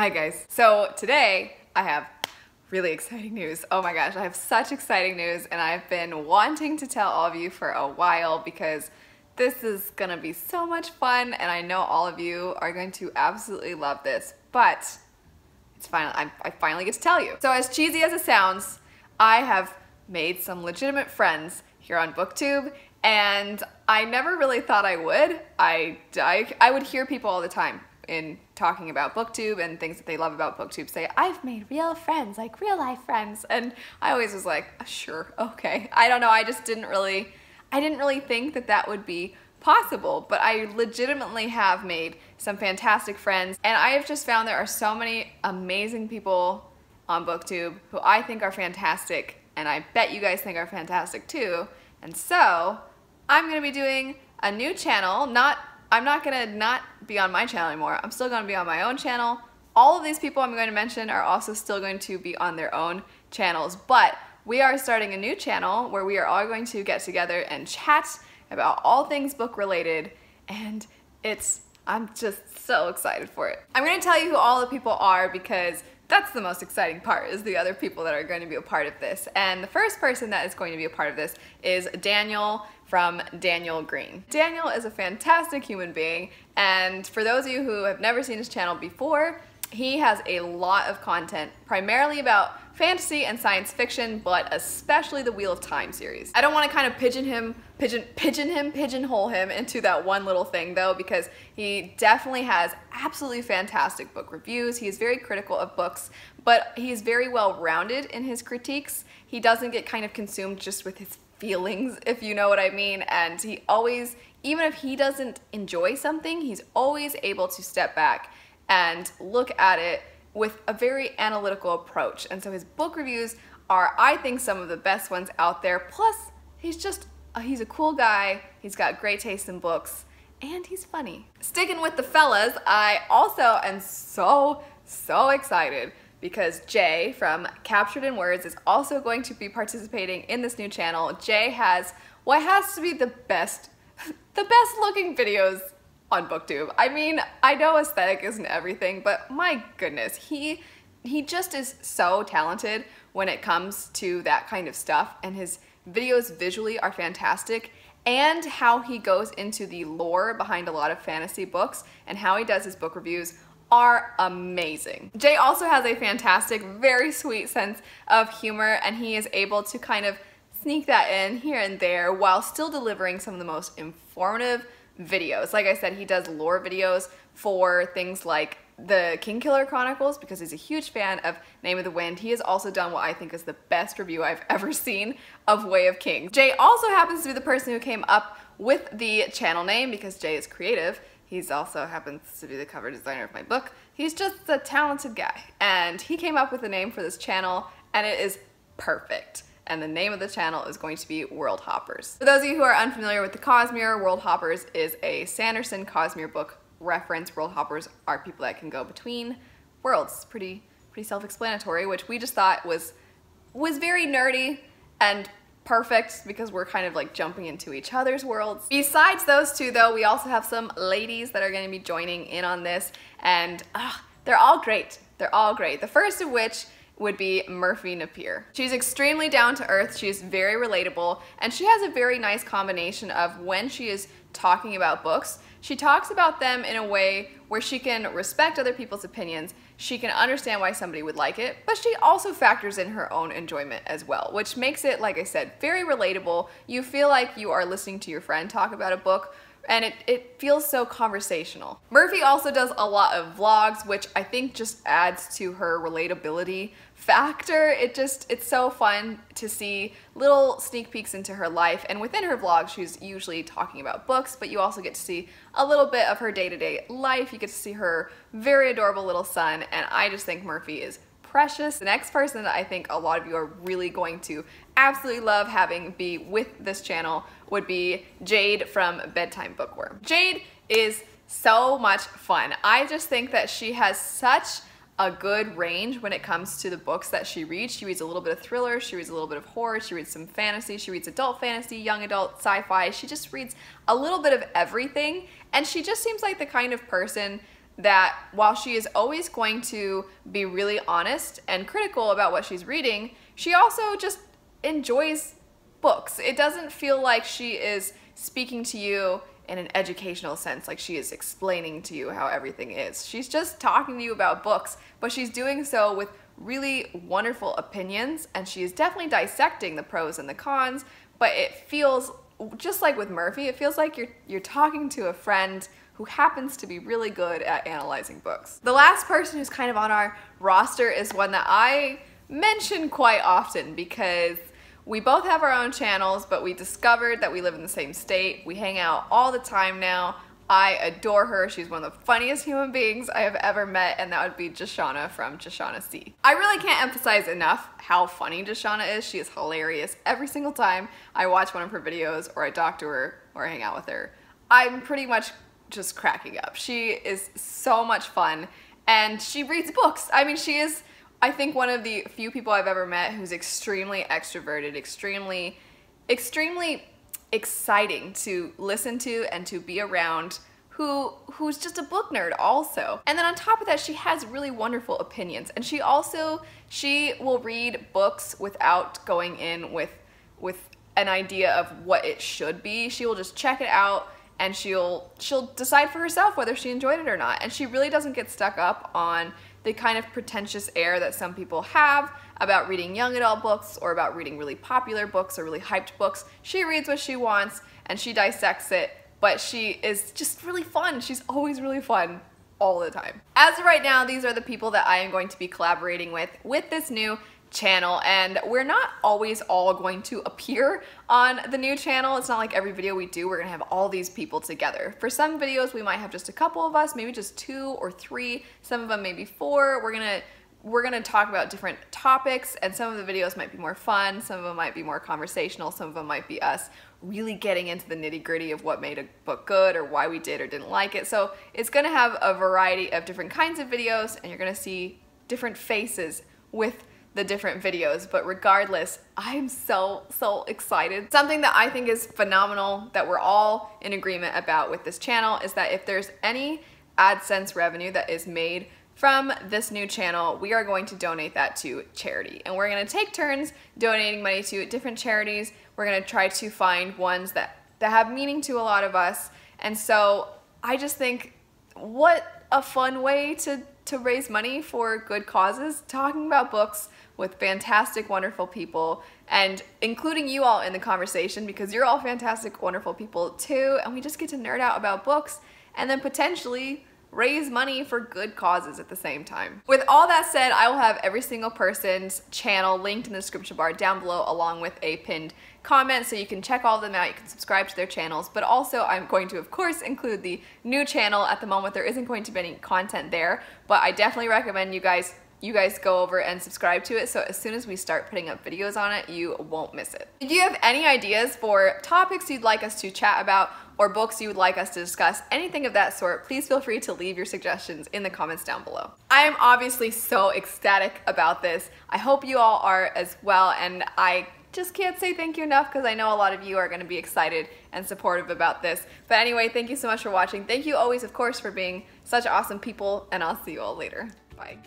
Hi guys. So today I have really exciting news. Oh my gosh, I have such exciting news and I've been wanting to tell all of you for a while because this is gonna be so much fun and I know all of you are going to absolutely love this, but it's I finally get to tell you. So as cheesy as it sounds, I have made some legitimate friends here on BookTube and I never really thought I would. I would hear people all the time in talking about BookTube and things that they love about BookTube say, I've made real friends, like real life friends. And I always was like, sure, okay. I don't know, I didn't really think that that would be possible, but I legitimately have made some fantastic friends. And I have just found there are so many amazing people on BookTube who I think are fantastic. And I bet you guys think are fantastic too. And so I'm gonna be doing a new channel, I'm not gonna not be on my channel anymore. I'm still gonna be on my own channel. All of these people I'm going to mention are also still going to be on their own channels, but we are starting a new channel where we are all going to get together and chat about all things book related, and I'm just so excited for it. I'm gonna tell you who all the people are because that's the most exciting part, is the other people that are going to be a part of this. And the first person that is going to be a part of this is Daniel from Daniel Green. Daniel is a fantastic human being, and for those of you who have never seen his channel before, he has a lot of content primarily about fantasy and science fiction, but especially the Wheel of Time series. I don't want to kind of pigeonhole him into that one little thing though, because he definitely has absolutely fantastic book reviews. He is very critical of books, but he's very well rounded in his critiques. He doesn't get kind of consumed just with his feelings, if you know what I mean, and he always, even if he doesn't enjoy something, he's always able to step back and look at it with a very analytical approach. And so his book reviews are, I think, some of the best ones out there. Plus, he's a cool guy, he's got great taste in books, and he's funny. Sticking with the fellas, I also am so excited because Jay from Captured in Words is also going to be participating in this new channel. Jay has what has to be the best looking videos on BookTube. I mean, I know aesthetic isn't everything, but my goodness, he just is so talented when it comes to that kind of stuff, and his videos visually are fantastic, and how he goes into the lore behind a lot of fantasy books and how he does his book reviews are amazing. Jay also has a fantastic, very sweet sense of humor, and he is able to kind of sneak that in here and there while still delivering some of the most informative videos. Like I said, he does lore videos for things like the Kingkiller Chronicles because he's a huge fan of Name of the Wind. He has also done what I think is the best review I've ever seen of Way of Kings. Jay also happens to be the person who came up with the channel name because Jay is creative. He's also happens to be the cover designer of my book. He's just a talented guy, and he came up with a name for this channel, and it is perfect. And the name of the channel is going to be World Hoppers. For those of you who are unfamiliar with the Cosmere, World Hoppers is a Sanderson Cosmere book reference. World Hoppers are people that can go between worlds. Pretty self-explanatory, which we just thought was very nerdy and perfect because we're kind of like jumping into each other's worlds. Besides those two though, we also have some ladies that are going to be joining in on this, and they're all great. They're all great. The first of which would be Murphy Napier. She's extremely down to earth, she's very relatable, and she has a very nice combination of when she is talking about books, she talks about them in a way where she can respect other people's opinions, she can understand why somebody would like it, but she also factors in her own enjoyment as well, which makes it, like I said, very relatable. You feel like you are listening to your friend talk about a book, and it feels so conversational. Murphy also does a lot of vlogs, which I think just adds to her relatability factor. It's so fun to see little sneak peeks into her life, and within her vlog she's usually talking about books, but you also get to see a little bit of her day-to-day life. You get to see her very adorable little son, and I just think Murphy is precious. The next person that I think a lot of you are really going to absolutely love having be with this channel would be Jade from Bedtime Bookworm. Jade is so much fun. I just think that she has such a good range when it comes to the books that she reads. She reads a little bit of thriller, she reads a little bit of horror, she reads some fantasy, she reads adult fantasy, young adult, sci-fi. She just reads a little bit of everything, and she just seems like the kind of person that while she is always going to be really honest and critical about what she's reading, she also just enjoys books. It doesn't feel like she is speaking to you in an educational sense, like she is explaining to you how everything is. She's just talking to you about books, but she's doing so with really wonderful opinions, and she is definitely dissecting the pros and the cons, but it feels, just like with Murphy, it feels like you're talking to a friend who happens to be really good at analyzing books. The last person who's kind of on our roster is one that I mention quite often because we both have our own channels, but we discovered that we live in the same state. We hang out all the time now. I adore her. She's one of the funniest human beings I have ever met, and that would be Shauna from Shauna C. I really can't emphasize enough how funny Shauna is. She is hilarious every single time I watch one of her videos or I talk to her or hang out with her. I'm pretty much just cracking up. She is so much fun, and she reads books. I mean, she is, I think, one of the few people I've ever met who's extremely extroverted, extremely exciting to listen to and to be around, who's just a book nerd also. And then on top of that, she has really wonderful opinions, and she will read books without going in with an idea of what it should be. She will just check it out, and she'll decide for herself whether she enjoyed it or not. And she really doesn't get stuck up on the kind of pretentious air that some people have about reading young adult books or about reading really popular books or really hyped books. She reads what she wants and she dissects it, but she is just really fun. She's always really fun all the time. As of right now, these are the people that I am going to be collaborating with this new channel, and we're not always all going to appear on the new channel. It's not like every video we do we're gonna have all these people together. For some videos we might have just a couple of us, maybe just 2 or 3, some of them maybe 4. We're gonna talk about different topics, and some of the videos might be more fun, some of them might be more conversational, some of them might be us really getting into the nitty-gritty of what made a book good or why we did or didn't like it. So it's gonna have a variety of different kinds of videos, and you're gonna see different faces with the different videos, but regardless, I'm so excited. Something that I think is phenomenal that we're all in agreement about with this channel is that if there's any AdSense revenue that is made from this new channel, we are going to donate that to charity. And we're gonna take turns donating money to different charities. We're gonna try to find ones that have meaning to a lot of us. And so I just think, what a fun way to raise money for good causes, talking about books with fantastic, wonderful people, and including you all in the conversation because you're all fantastic, wonderful people too, and we just get to nerd out about books and then potentially raise money for good causes at the same time. With all that said, I will have every single person's channel linked in the description bar down below along with a pinned comment, so you can check all of them out, you can subscribe to their channels, but also I'm going to of course include the new channel. At the moment there isn't going to be any content there, but I definitely recommend you guys go over and subscribe to it, so as soon as we start putting up videos on it, you won't miss it. If you have any ideas for topics you'd like us to chat about or books you would like us to discuss, anything of that sort, please feel free to leave your suggestions in the comments down below. I am obviously so ecstatic about this. I hope you all are as well, and I just can't say thank you enough because I know a lot of you are going to be excited and supportive about this. But anyway, thank you so much for watching. Thank you always, of course, for being such awesome people, and I'll see you all later. Bye.